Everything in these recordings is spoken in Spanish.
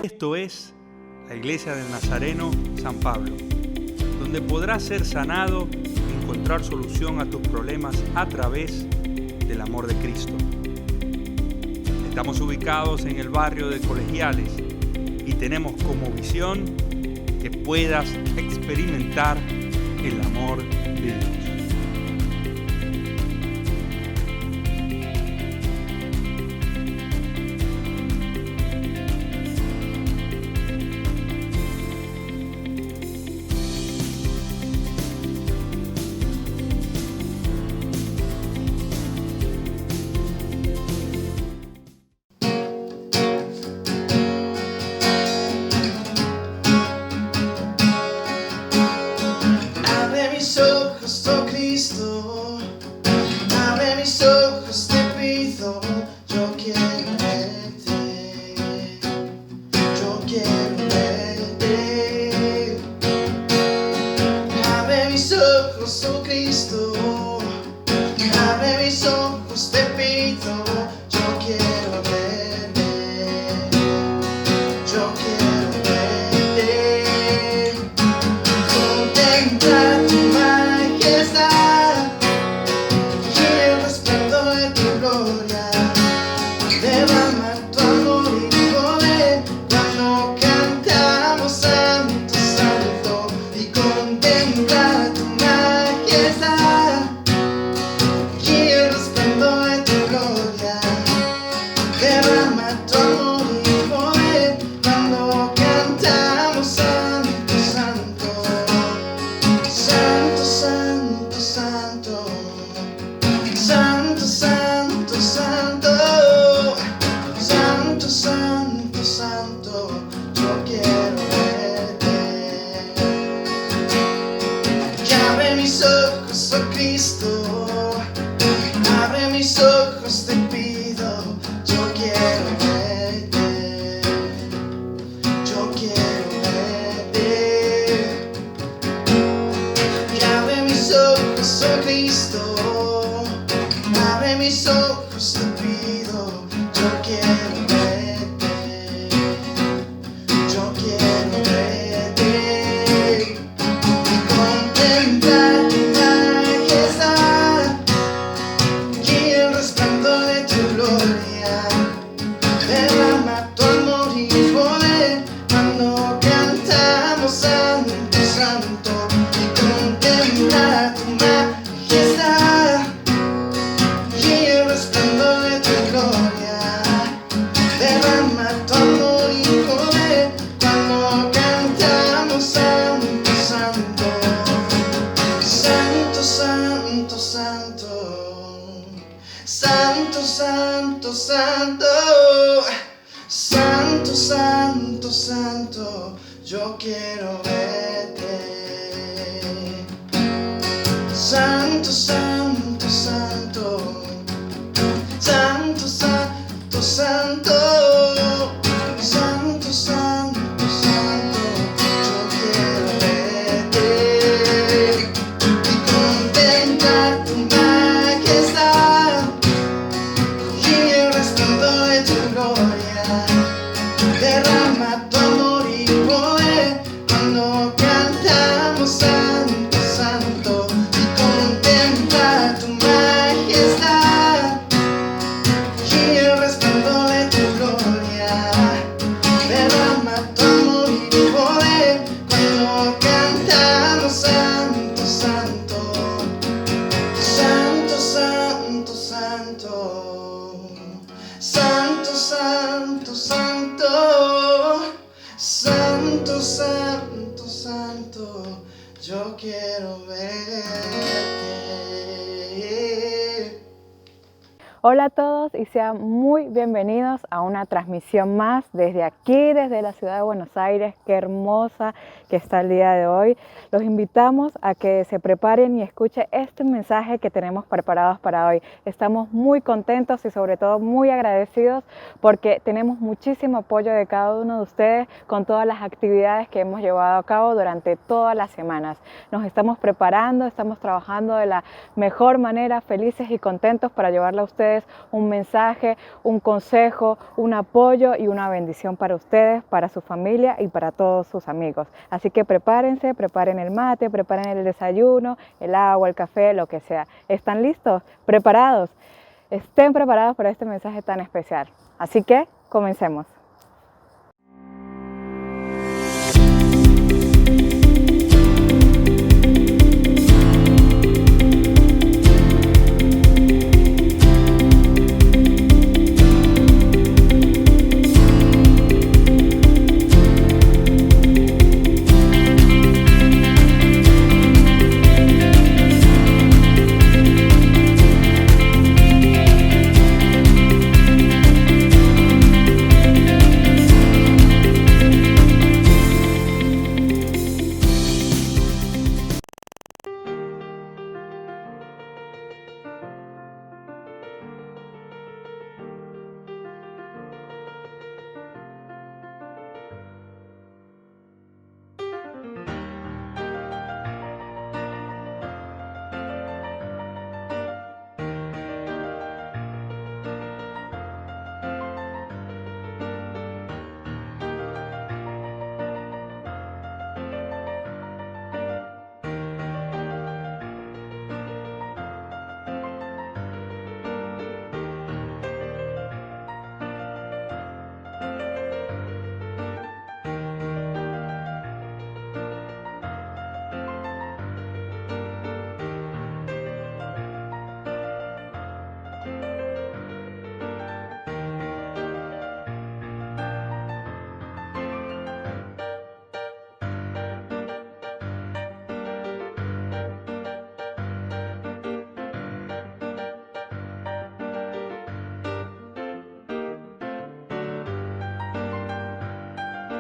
Esto es la Iglesia del Nazareno San Pablo, donde podrás ser sanado y encontrar solución a tus problemas a través del amor de Cristo. Estamos ubicados en el barrio de Colegiales y tenemos como visión que puedas experimentar el amor de Dios. Hola a todos y sean muy bienvenidos a una transmisión más desde aquí, desde la ciudad de Buenos Aires. Qué hermosa que está el día de hoy. Los invitamos a que se preparen y escuchen este mensaje que tenemos preparados para hoy. Estamos muy contentos y sobre todo muy agradecidos porque tenemos muchísimo apoyo de cada uno de ustedes con todas las actividades que hemos llevado a cabo durante todas las semanas. Nos estamos preparando, estamos trabajando de la mejor manera, felices y contentos para llevarle a ustedes ustedes un mensaje, un consejo, un apoyo y una bendición para ustedes, para su familia y para todos sus amigos. Así que prepárense, preparen el mate, preparen el desayuno, el agua, el café, lo que sea. ¿Están listos? ¿Preparados? Estén preparados para este mensaje tan especial. Así que comencemos.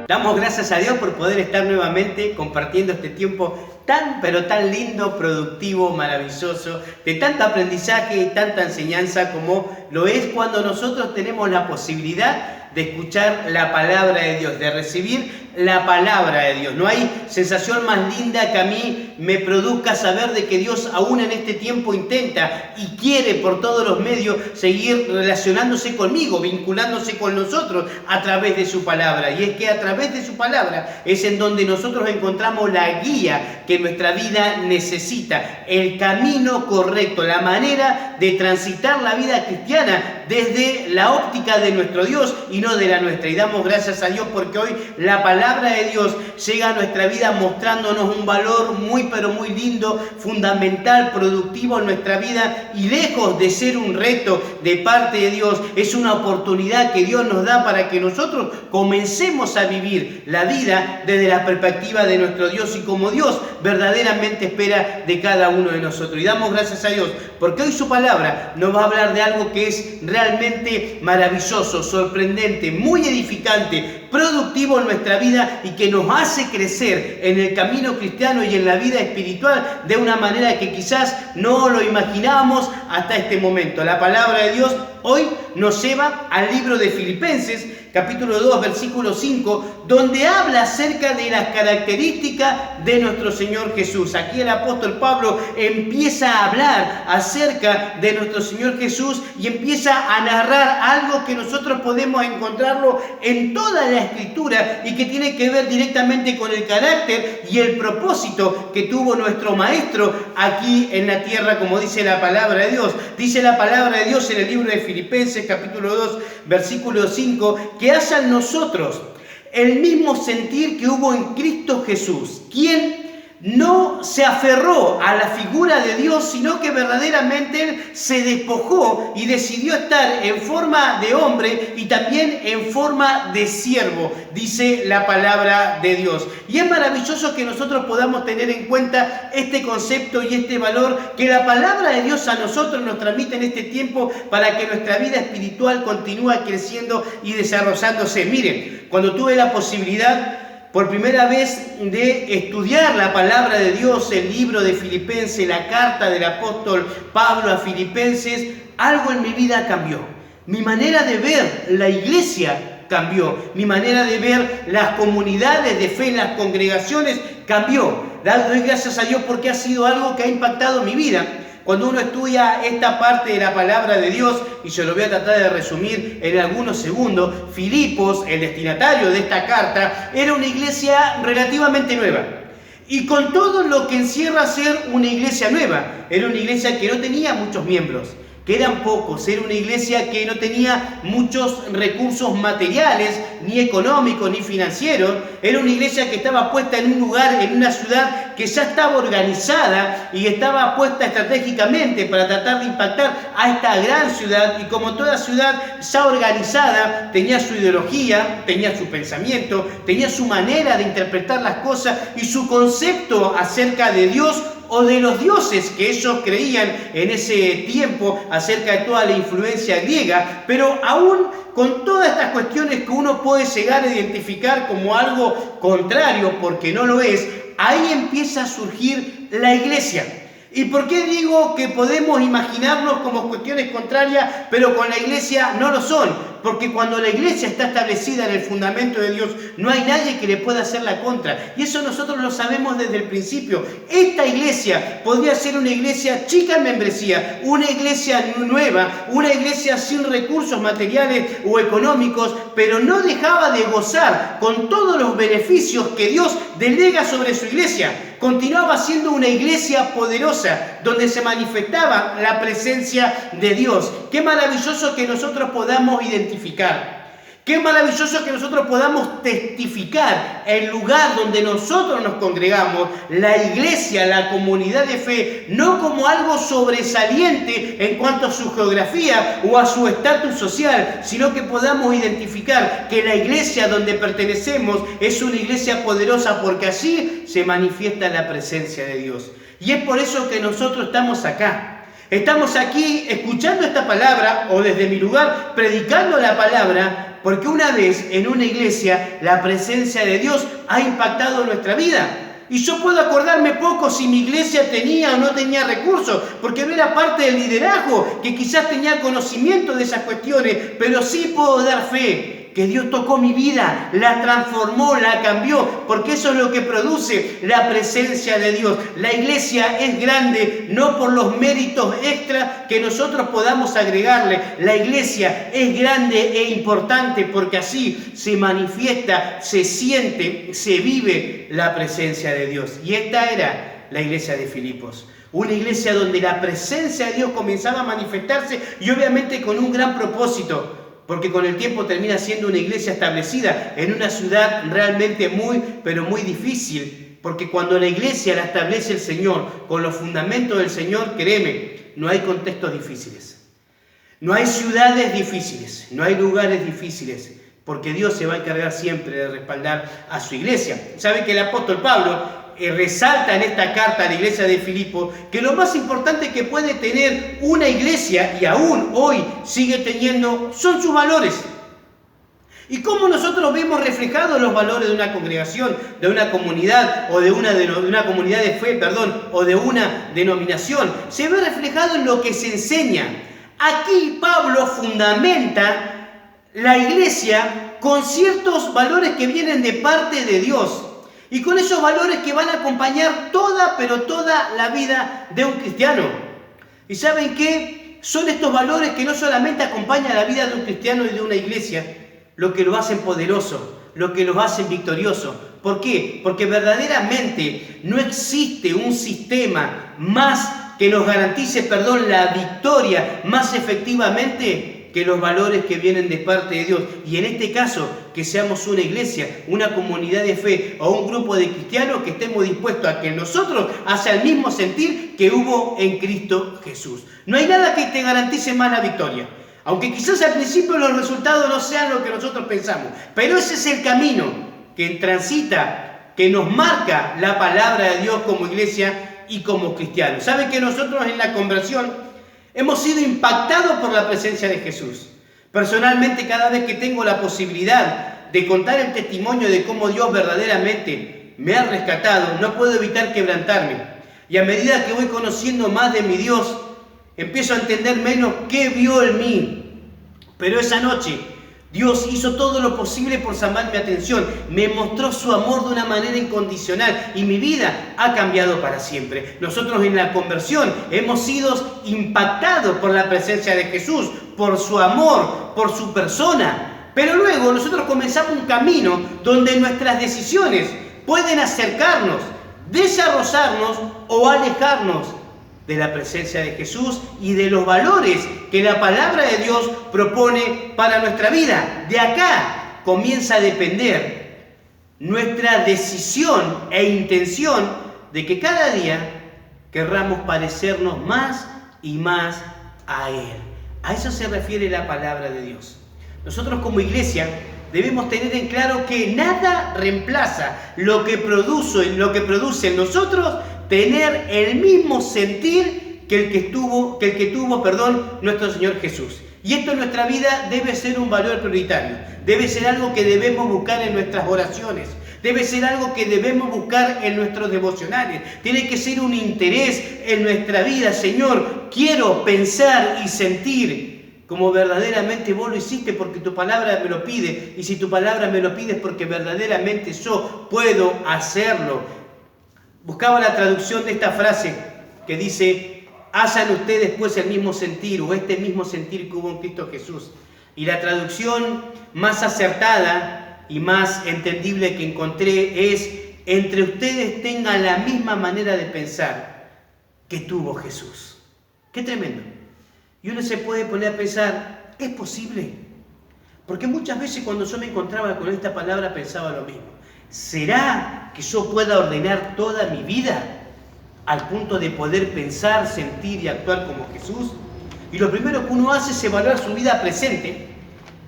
Damos gracias a Dios por poder estar nuevamente compartiendo este tiempo tan, pero tan lindo, productivo, maravilloso, de tanto aprendizaje y tanta enseñanza como lo es cuando nosotros tenemos la posibilidad de escuchar la palabra de Dios, de recibir la palabra de Dios. No hay sensación más linda que a mí me produzca saber de que Dios aún en este tiempo intenta y quiere por todos los medios seguir relacionándose conmigo, vinculándose con nosotros a través de su palabra. Y es que a través de su palabra es en donde nosotros encontramos la guía que nuestra vida necesita, el camino correcto, la manera de transitar la vida cristiana desde la óptica de nuestro Dios y no de la nuestra. Y damos gracias a Dios porque hoy la palabra de Dios llega a nuestra vida mostrándonos un valor muy pero muy lindo, fundamental, productivo en nuestra vida, y lejos de ser un reto de parte de Dios, es una oportunidad que Dios nos da para que nosotros comencemos a vivir la vida desde la perspectiva de nuestro Dios y como Dios verdaderamente espera de cada uno de nosotros. Y damos gracias a Dios porque hoy su palabra nos va a hablar de algo que es realmente maravilloso, sorprendente, muy edificante, productivo en nuestra vida y que nos hace crecer en el camino cristiano y en la vida espiritual de una manera que quizás no lo imaginábamos hasta este momento. La palabra de Dios hoy nos lleva al libro de Filipenses, capítulo 2, versículo 5, donde habla acerca de las características de nuestro Señor Jesús. Aquí el apóstol Pablo empieza a hablar acerca de nuestro Señor Jesús y empieza a narrar algo que nosotros podemos encontrarlo en toda la Escritura y que tiene que ver directamente con el carácter y el propósito que tuvo nuestro Maestro aquí en la tierra, como dice la palabra de Dios. Dice la palabra de Dios en el libro de Filipenses, capítulo 2, versículo 5, que haya en nosotros el mismo sentir que hubo en Cristo Jesús, quien no se aferró a la figura de Dios, sino que verdaderamente Él se despojó y decidió estar en forma de hombre y también en forma de siervo, dice la palabra de Dios. Y es maravilloso que nosotros podamos tener en cuenta este concepto y este valor que la palabra de Dios a nosotros nos transmite en este tiempo para que nuestra vida espiritual continúe creciendo y desarrollándose. Miren, cuando tuve la posibilidad por primera vez de estudiar la palabra de Dios, el libro de Filipenses, la carta del apóstol Pablo a Filipenses, algo en mi vida cambió. Mi manera de ver la iglesia cambió. Mi manera de ver las comunidades de fe en las congregaciones cambió. Doy gracias a Dios porque ha sido algo que ha impactado mi vida. Cuando uno estudia esta parte de la palabra de Dios, y se lo voy a tratar de resumir en algunos segundos, Filipos, el destinatario de esta carta, era una iglesia relativamente nueva. Y con todo lo que encierra ser una iglesia nueva, era una iglesia que no tenía muchos miembros, que eran pocos, era una iglesia que no tenía muchos recursos materiales, ni económicos, ni financieros, era una iglesia que estaba puesta en un lugar, en una ciudad que ya estaba organizada y estaba puesta estratégicamente para tratar de impactar a esta gran ciudad, y como toda ciudad ya organizada, tenía su ideología, tenía su pensamiento, tenía su manera de interpretar las cosas y su concepto acerca de Dios o de los dioses que ellos creían en ese tiempo acerca de toda la influencia griega, pero aún con todas estas cuestiones que uno puede llegar a identificar como algo contrario, porque no lo es, ahí empieza a surgir la iglesia. ¿Y por qué digo que podemos imaginarnos como cuestiones contrarias, pero con la iglesia no lo son? Porque cuando la iglesia está establecida en el fundamento de Dios, no hay nadie que le pueda hacer la contra. Y eso nosotros lo sabemos desde el principio. Esta iglesia podría ser una iglesia chica en membresía, una iglesia nueva, una iglesia sin recursos materiales o económicos, pero no dejaba de gozar con todos los beneficios que Dios delega sobre su iglesia. Continuaba siendo una iglesia poderosa, donde se manifestaba la presencia de Dios. Qué maravilloso que nosotros podamos identificar. Qué maravilloso que nosotros podamos testificar el lugar donde nosotros nos congregamos, la iglesia, la comunidad de fe, no como algo sobresaliente en cuanto a su geografía o a su estatus social, sino que podamos identificar que la iglesia donde pertenecemos es una iglesia poderosa, porque allí se manifiesta la presencia de Dios. Y es por eso que nosotros estamos acá. Estamos aquí escuchando esta palabra, o desde mi lugar predicando la palabra, porque una vez en una iglesia la presencia de Dios ha impactado nuestra vida. Y yo puedo acordarme poco si mi iglesia tenía o no tenía recursos, porque no era parte del liderazgo, que quizás tenía conocimiento de esas cuestiones, pero sí puedo dar fe que Dios tocó mi vida, la transformó, la cambió, porque eso es lo que produce la presencia de Dios. La iglesia es grande no por los méritos extras que nosotros podamos agregarle. La iglesia es grande e importante porque así se manifiesta, se siente, se vive la presencia de Dios. Y esta era la iglesia de Filipos. Una iglesia donde la presencia de Dios comenzaba a manifestarse, y obviamente con un gran propósito, porque con el tiempo termina siendo una iglesia establecida en una ciudad realmente muy, pero muy difícil. Porque cuando la iglesia la establece el Señor, con los fundamentos del Señor, créeme, no hay contextos difíciles. No hay ciudades difíciles, no hay lugares difíciles, porque Dios se va a encargar siempre de respaldar a su iglesia. ¿Saben que el apóstol Pablo resalta en esta carta a la iglesia de Filipos que lo más importante que puede tener una iglesia, y aún hoy sigue teniendo, son sus valores? ¿Y cómo nosotros vemos reflejados los valores de una congregación, de una comunidad, o de una comunidad de fe, o de una denominación? Se ve reflejado en lo que se enseña. Aquí Pablo fundamenta la iglesia con ciertos valores que vienen de parte de Dios. Y con esos valores que van a acompañar toda la vida de un cristiano. ¿Y saben qué? Son estos valores que no solamente acompañan la vida de un cristiano y de una iglesia, lo que lo hacen poderoso, lo que los hacen victorioso. ¿Por qué? Porque verdaderamente no existe un sistema más que nos garantice, la victoria más efectivamente que los valores que vienen de parte de Dios. Y en este caso, que seamos una iglesia, una comunidad de fe o un grupo de cristianos que estemos dispuestos a que nosotros hacia el mismo sentir que hubo en Cristo Jesús. No hay nada que te garantice más la victoria. Aunque quizás al principio los resultados no sean lo que nosotros pensamos. Pero ese es el camino que transita, que nos marca la palabra de Dios como iglesia y como cristianos. ¿Saben que nosotros en la conversión hemos sido impactados por la presencia de Jesús? Personalmente, cada vez que tengo la posibilidad de contar el testimonio de cómo Dios verdaderamente me ha rescatado, no puedo evitar quebrantarme. Y a medida que voy conociendo más de mi Dios, empiezo a entender menos qué vio en mí. Pero esa noche, Dios hizo todo lo posible por llamar mi atención, me mostró su amor de una manera incondicional y mi vida ha cambiado para siempre. Nosotros en la conversión hemos sido impactados por la presencia de Jesús, por su amor, por su persona. Pero luego nosotros comenzamos un camino donde nuestras decisiones pueden acercarnos, desarrollarnos o alejarnos de la presencia de Jesús y de los valores que la palabra de Dios propone para nuestra vida. De acá comienza a depender nuestra decisión e intención de que cada día querramos parecernos más y más a Él. A eso se refiere la palabra de Dios. Nosotros como iglesia debemos tener en claro que nada reemplaza lo que produce en nosotros tener el mismo sentir que el que tuvo nuestro Señor Jesús. Y esto en nuestra vida debe ser un valor prioritario, debe ser algo que debemos buscar en nuestras oraciones, debe ser algo que debemos buscar en nuestros devocionales, tiene que ser un interés en nuestra vida. Señor, quiero pensar y sentir como verdaderamente vos lo hiciste porque tu palabra me lo pide, y si tu palabra me lo pide es porque verdaderamente yo puedo hacerlo. Buscaba la traducción de esta frase que dice: hagan ustedes pues el mismo sentir, o este mismo sentir que hubo en Cristo Jesús. Y la traducción más acertada y más entendible que encontré es: entre ustedes tengan la misma manera de pensar que tuvo Jesús. ¡Qué tremendo! Y uno se puede poner a pensar, ¿es posible? Porque muchas veces cuando yo me encontraba con esta palabra pensaba lo mismo. ¿Será que yo pueda ordenar toda mi vida al punto de poder pensar, sentir y actuar como Jesús? Y lo primero que uno hace es evaluar su vida presente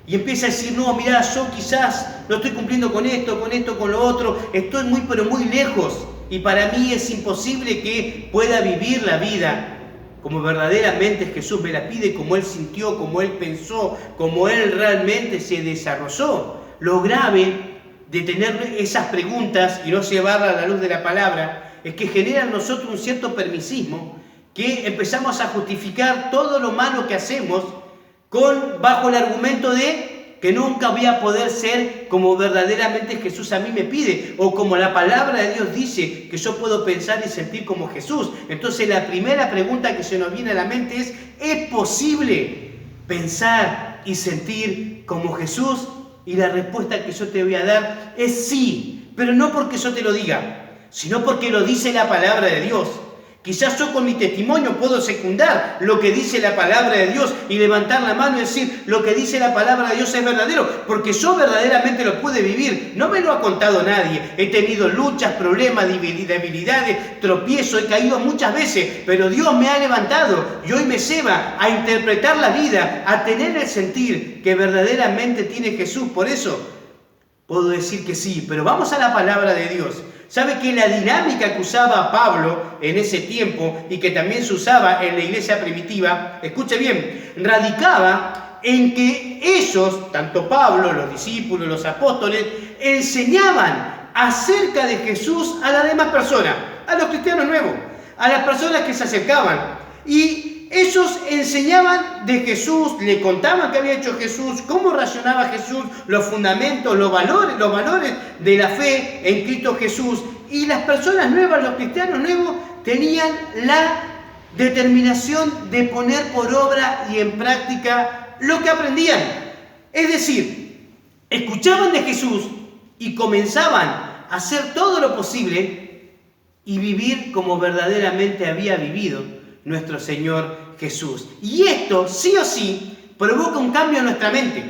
y empieza a decir, no, mirá, yo quizás no estoy cumpliendo con esto, con lo otro, estoy pero muy lejos y para mí es imposible que pueda vivir la vida como verdaderamente Jesús me la pide, como Él sintió, como Él pensó, como Él realmente se desarrolló. Lo grave de tener esas preguntas y no llevarlas a la luz de la palabra es que genera en nosotros un cierto permisismo, que empezamos a justificar todo lo malo que hacemos bajo el argumento de que nunca voy a poder ser como verdaderamente Jesús a mí me pide, o como la palabra de Dios dice que yo puedo pensar y sentir como Jesús. Entonces la primera pregunta que se nos viene a la mente ¿es posible pensar y sentir como Jesús? Y la respuesta que yo te voy a dar es sí, pero no porque yo te lo diga, sino porque lo dice la palabra de Dios. Quizás yo con mi testimonio puedo secundar lo que dice la palabra de Dios y levantar la mano y decir, lo que dice la palabra de Dios es verdadero, porque yo verdaderamente lo pude vivir. No me lo ha contado nadie. He tenido luchas, problemas, debilidades, tropiezos, he caído muchas veces, pero Dios me ha levantado y hoy me lleva a interpretar la vida, a tener el sentir que verdaderamente tiene Jesús. Por eso puedo decir que sí, pero vamos a la palabra de Dios. ¿Sabe que la dinámica que usaba Pablo en ese tiempo y que también se usaba en la iglesia primitiva, escuche bien, radicaba en que ellos, tanto Pablo, los discípulos, los apóstoles, enseñaban acerca de Jesús a las demás personas, a los cristianos nuevos, a las personas que se acercaban. Y ellos enseñaban de Jesús, le contaban qué había hecho Jesús, cómo racionaba Jesús, los fundamentos, los valores de la fe en Cristo Jesús. Y las personas nuevas, los cristianos nuevos, tenían la determinación de poner por obra y en práctica lo que aprendían. Es decir, escuchaban de Jesús y comenzaban a hacer todo lo posible y vivir como verdaderamente había vivido nuestro Señor Jesús. Y esto, sí o sí, provoca un cambio en nuestra mente.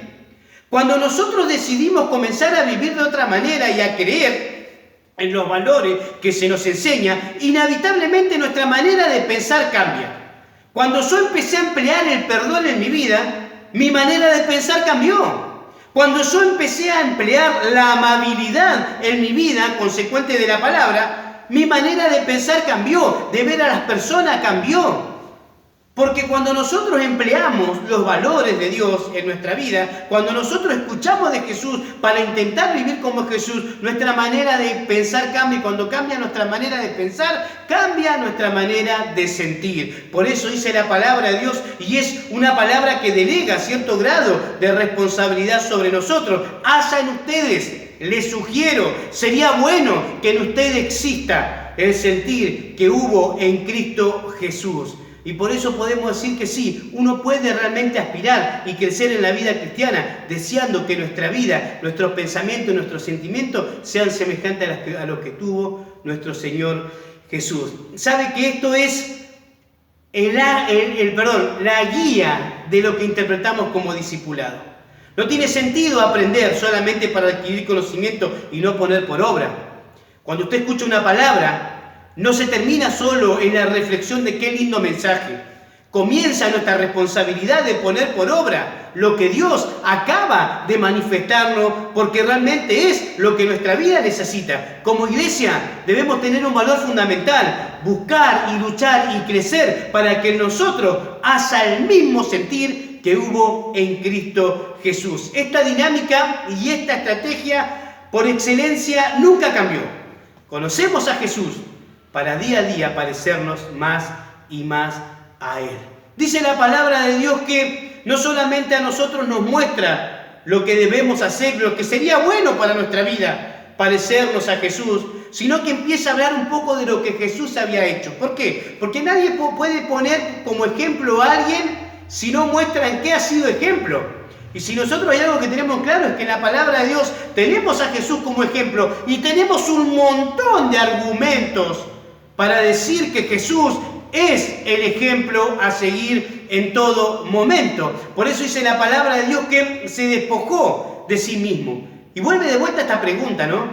Cuando nosotros decidimos comenzar a vivir de otra manera y a creer en los valores que se nos enseña, inevitablemente nuestra manera de pensar cambia. Cuando yo empecé a emplear el perdón en mi vida, mi manera de pensar cambió. Cuando yo empecé a emplear la amabilidad en mi vida, consecuente de la palabra, mi manera de pensar cambió, de ver a las personas cambió. Porque cuando nosotros empleamos los valores de Dios en nuestra vida, cuando nosotros escuchamos de Jesús para intentar vivir como Jesús, nuestra manera de pensar cambia. Y cuando cambia nuestra manera de pensar, cambia nuestra manera de sentir. Por eso dice la palabra de Dios, y es una palabra que delega cierto grado de responsabilidad sobre nosotros. Haya en ustedes, les sugiero, sería bueno que en ustedes exista el sentir que hubo en Cristo Jesús. Y por eso podemos decir que sí, uno puede realmente aspirar y crecer en la vida cristiana, deseando que nuestra vida, nuestros pensamientos, nuestros sentimientos sean semejantes a los que tuvo nuestro Señor Jesús. ¿Sabe que esto es la guía de lo que interpretamos como discipulado? No tiene sentido aprender solamente para adquirir conocimiento y no poner por obra. Cuando usted escucha una palabra, no se termina solo en la reflexión de qué lindo mensaje. Comienza nuestra responsabilidad de poner por obra lo que Dios acaba de manifestarnos, porque realmente es lo que nuestra vida necesita. Como iglesia debemos tener un valor fundamental, buscar y luchar y crecer para que nosotros haya el mismo sentir que hubo en Cristo Jesús. Esta dinámica y esta estrategia por excelencia nunca cambió. Conocemos a Jesús para día a día parecernos más y más a Él. Dice la palabra de Dios que no solamente a nosotros nos muestra lo que debemos hacer, lo que sería bueno para nuestra vida, parecernos a Jesús, sino que empieza a hablar un poco de lo que Jesús había hecho. ¿Por qué? Porque nadie puede poner como ejemplo a alguien si no muestra en qué ha sido ejemplo. Y si nosotros hay algo que tenemos claro es que en la palabra de Dios tenemos a Jesús como ejemplo y tenemos un montón de argumentos para decir que Jesús es el ejemplo a seguir en todo momento. Por eso dice la palabra de Dios que se despojó de sí mismo. Y vuelve de vuelta esta pregunta, ¿no?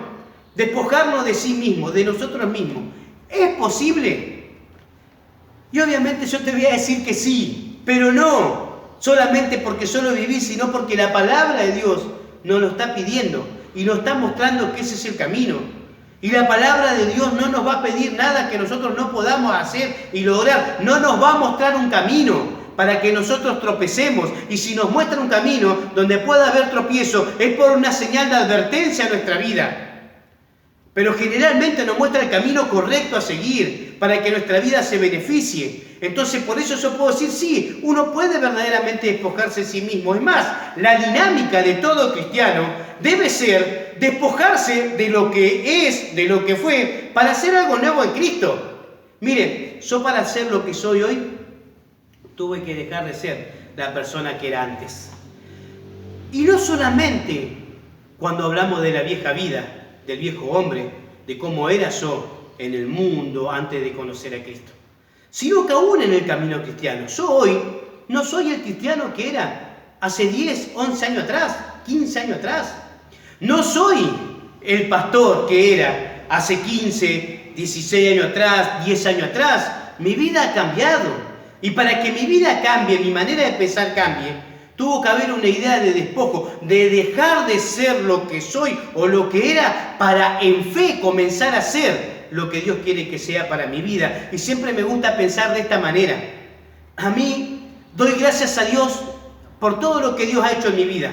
Despojarnos de sí mismo, de nosotros mismos. ¿Es posible? Y obviamente yo te voy a decir que sí, pero no solamente porque solo viví, sino porque la palabra de Dios nos lo está pidiendo y nos está mostrando que ese es el camino. Y la palabra de Dios no nos va a pedir nada que nosotros no podamos hacer y lograr. No nos va a mostrar un camino para que nosotros tropecemos. Y si nos muestra un camino donde pueda haber tropiezo, es por una señal de advertencia a nuestra vida. Pero generalmente nos muestra el camino correcto a seguir para que nuestra vida se beneficie. Entonces, por eso yo puedo decir, sí, uno puede verdaderamente despojarse de sí mismo. Es más, la dinámica de todo cristiano debe ser despojarse de lo que es, de lo que fue, para hacer algo nuevo en Cristo. Miren, yo para ser lo que soy hoy, tuve que dejar de ser la persona que era antes. Y no solamente cuando hablamos de la vieja vida, del viejo hombre, de cómo era yo en el mundo antes de conocer a Cristo, sino que aún en el camino cristiano. Yo hoy no soy el cristiano que era hace 10, 11 años atrás, 15 años atrás. No soy el pastor que era hace 15, 16 años atrás, 10 años atrás. Mi vida ha cambiado. Y para que mi vida cambie, mi manera de pensar cambie, tuvo que haber una idea de despojo, de dejar de ser lo que soy o lo que era para en fe comenzar a ser lo que Dios quiere que sea para mi vida. Y siempre me gusta pensar de esta manera. A mí doy gracias a Dios por todo lo que Dios ha hecho en mi vida.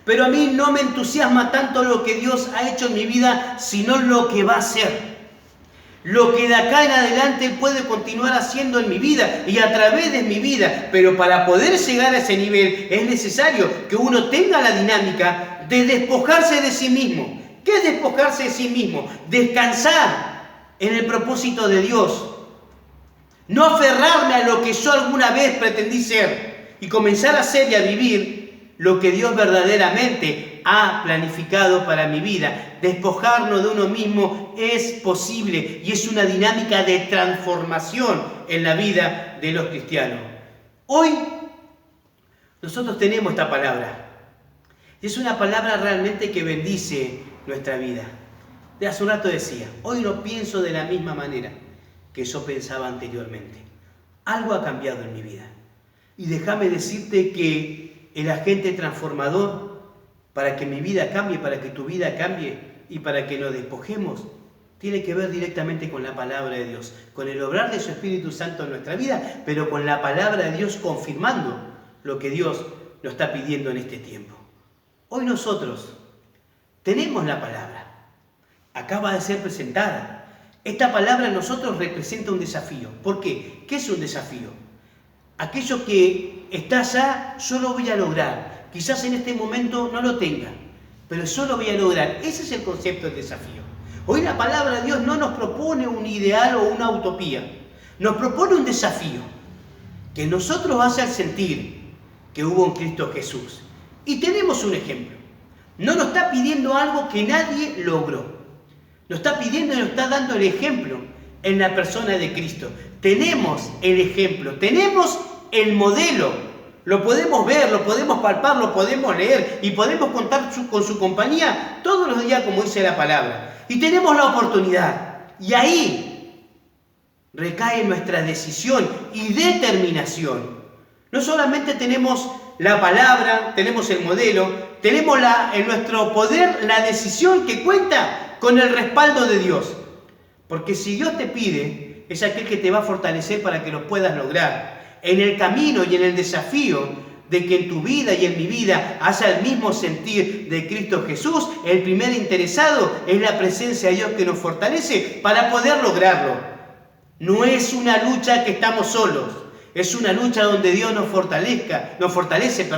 Pero a mí no me entusiasma tanto lo que Dios ha hecho en mi vida, sino lo que va a hacer. Lo que de acá en adelante Él puede continuar haciendo en mi vida y a través de mi vida. Pero para poder llegar a ese nivel es necesario que uno tenga la dinámica de despojarse de sí mismo. ¿Qué es despojarse de sí mismo? Descansar en el propósito de Dios. No aferrarme a lo que yo alguna vez pretendí ser y comenzar a ser y a vivir lo que Dios verdaderamente ha planificado para mi vida. Despojarnos de uno mismo es posible y es una dinámica de transformación en la vida de los cristianos. Hoy nosotros tenemos esta palabra y es una palabra realmente que bendice nuestra vida. De hace un rato decía, hoy no pienso de la misma manera que yo pensaba anteriormente. Algo ha cambiado en mi vida. Y déjame decirte que el agente transformador para que mi vida cambie, para que tu vida cambie y para que nos despojemos, tiene que ver directamente con la palabra de Dios, con el obrar de su Espíritu Santo en nuestra vida, pero con la palabra de Dios confirmando lo que Dios nos está pidiendo en este tiempo. Hoy nosotros tenemos la palabra, acaba de ser presentada. Esta palabra en nosotros representa un desafío. ¿Por qué? ¿Qué es un desafío? Aquello que está allá, yo lo voy a lograr. Quizás en este momento no lo tenga, pero yo lo voy a lograr. Ese es el concepto del desafío. Hoy la palabra de Dios no nos propone un ideal o una utopía. Nos propone un desafío que nosotros hace al sentir que hubo en Cristo Jesús. Y tenemos un ejemplo. No nos está pidiendo algo que nadie logró. Nos está pidiendo y nos está dando el ejemplo en la persona de Cristo. Tenemos el ejemplo, tenemos el modelo. Lo podemos ver, lo podemos palpar, lo podemos leer y podemos contar con su compañía todos los días, como dice la palabra. Y tenemos la oportunidad. Y ahí recae nuestra decisión y determinación. No solamente tenemos la palabra, tenemos el modelo, tenemos en nuestro poder la decisión que cuenta con el respaldo de Dios. Porque si Dios te pide, es aquel que te va a fortalecer para que lo puedas lograr. En el camino y en el desafío de que en tu vida y en mi vida haya el mismo sentir de Cristo Jesús, el primer interesado es la presencia de Dios que nos fortalece para poder lograrlo. No es una lucha que estamos solos, es una lucha donde Dios nos fortalece,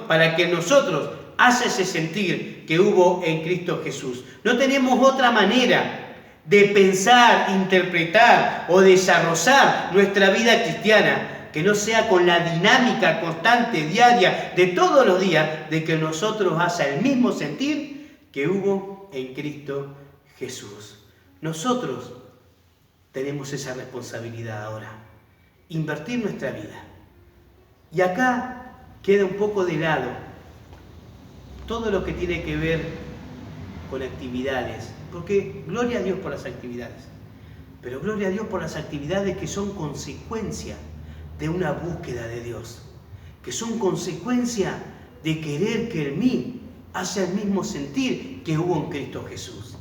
para que nosotros haya ese sentir que hubo en Cristo Jesús. No tenemos otra manera de pensar, interpretar o desarrollar nuestra vida cristiana que no sea con la dinámica constante, diaria, de todos los días, de que nosotros haya el mismo sentir que hubo en Cristo Jesús. Nosotros tenemos esa responsabilidad ahora, invertir nuestra vida. Y acá queda un poco de lado todo lo que tiene que ver con actividades, porque gloria a Dios por las actividades, pero gloria a Dios por las actividades que son consecuencia de una búsqueda de Dios, que son consecuencia de querer que en mí haya el mismo sentir que hubo en Cristo Jesús.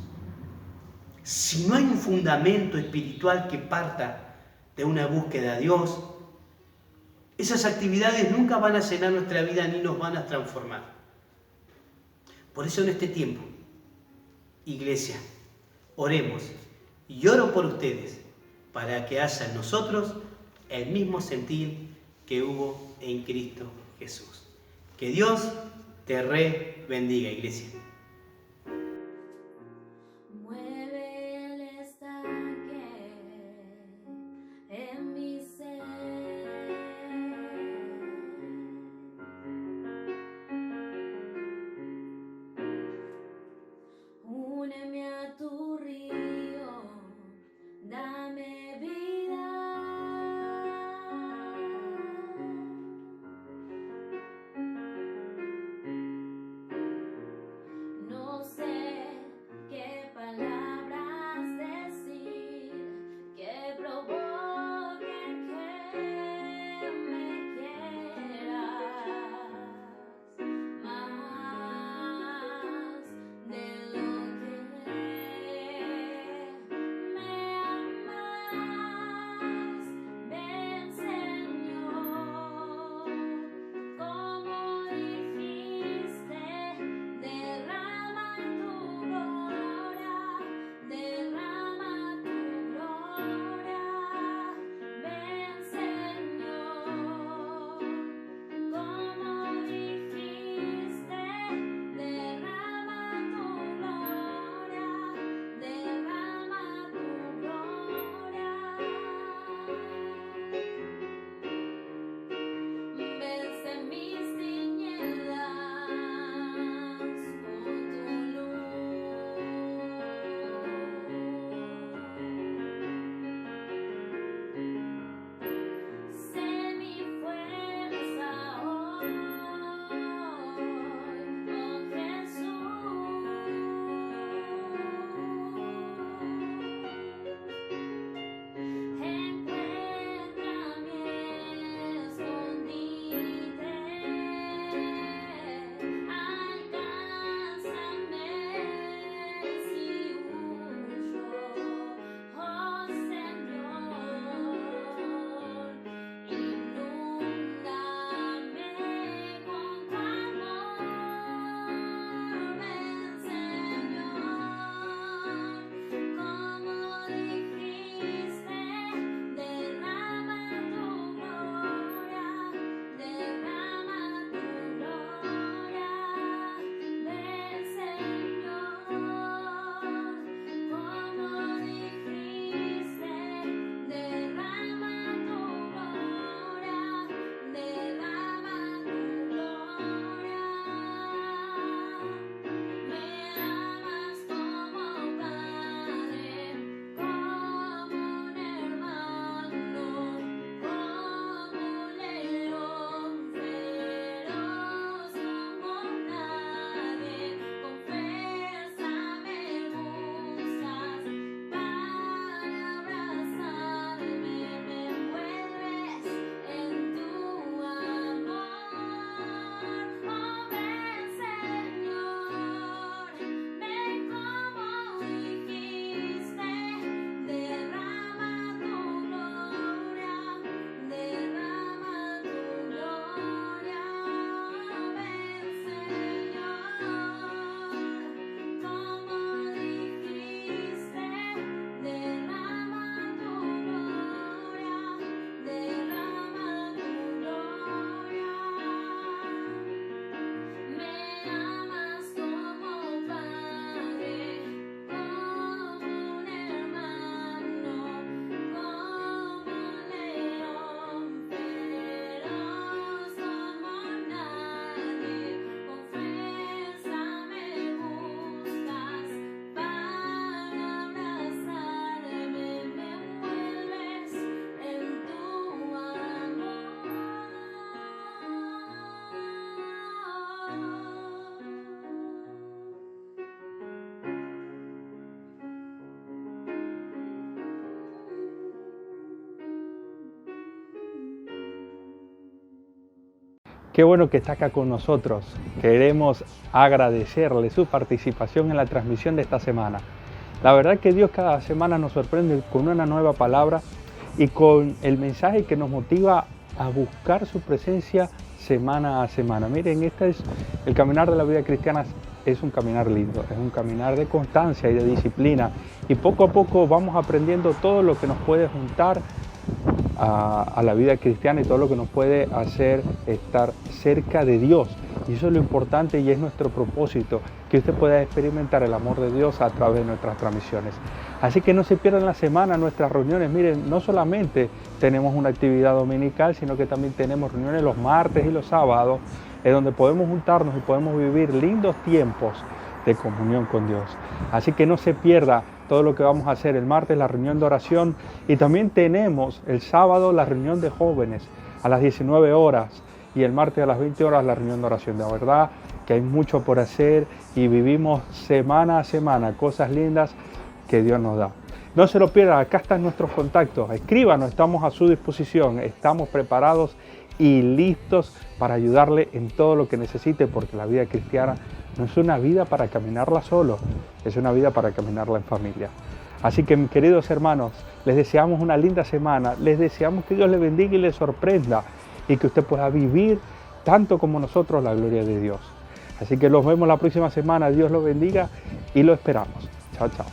Si no hay un fundamento espiritual que parta de una búsqueda de Dios, esas actividades nunca van a llenar nuestra vida ni nos van a transformar. Por eso en este tiempo, iglesia, oremos y oro por ustedes para que haya en nosotros el mismo sentir que hubo en Cristo Jesús. Que Dios te bendiga, iglesia. Qué bueno que está acá con nosotros. Queremos agradecerle su participación en la transmisión de esta semana. La verdad que Dios cada semana nos sorprende con una nueva palabra y con el mensaje que nos motiva a buscar su presencia semana a semana. Miren, este es el caminar de la vida cristiana, es un caminar lindo, es un caminar de constancia y de disciplina. Y poco a poco vamos aprendiendo todo lo que nos puede juntar a la vida cristiana y todo lo que nos puede hacer estar cerca de Dios. Y eso es lo importante y es nuestro propósito, que usted pueda experimentar el amor de Dios a través de nuestras transmisiones. Así que no se pierdan la semana nuestras reuniones. Miren, no solamente tenemos una actividad dominical, sino que también tenemos reuniones los martes y los sábados, en donde podemos juntarnos y podemos vivir lindos tiempos de comunión con Dios. Así que no se pierda todo lo que vamos a hacer. El martes la reunión de oración y también tenemos el sábado la reunión de jóvenes a las 19 horas y el martes a las 20 horas la reunión de oración. De verdad que hay mucho por hacer y vivimos semana a semana cosas lindas que Dios nos da. No se lo pierda, acá están nuestros contactos, escríbanos, estamos a su disposición, estamos preparados y listos para ayudarle en todo lo que necesite, porque la vida cristiana no es una vida para caminarla solo, es una vida para caminarla en familia. Así que, mis queridos hermanos, les deseamos una linda semana, les deseamos que Dios les bendiga y les sorprenda y que usted pueda vivir tanto como nosotros la gloria de Dios. Así que los vemos la próxima semana, Dios los bendiga y lo esperamos. Chao, chao.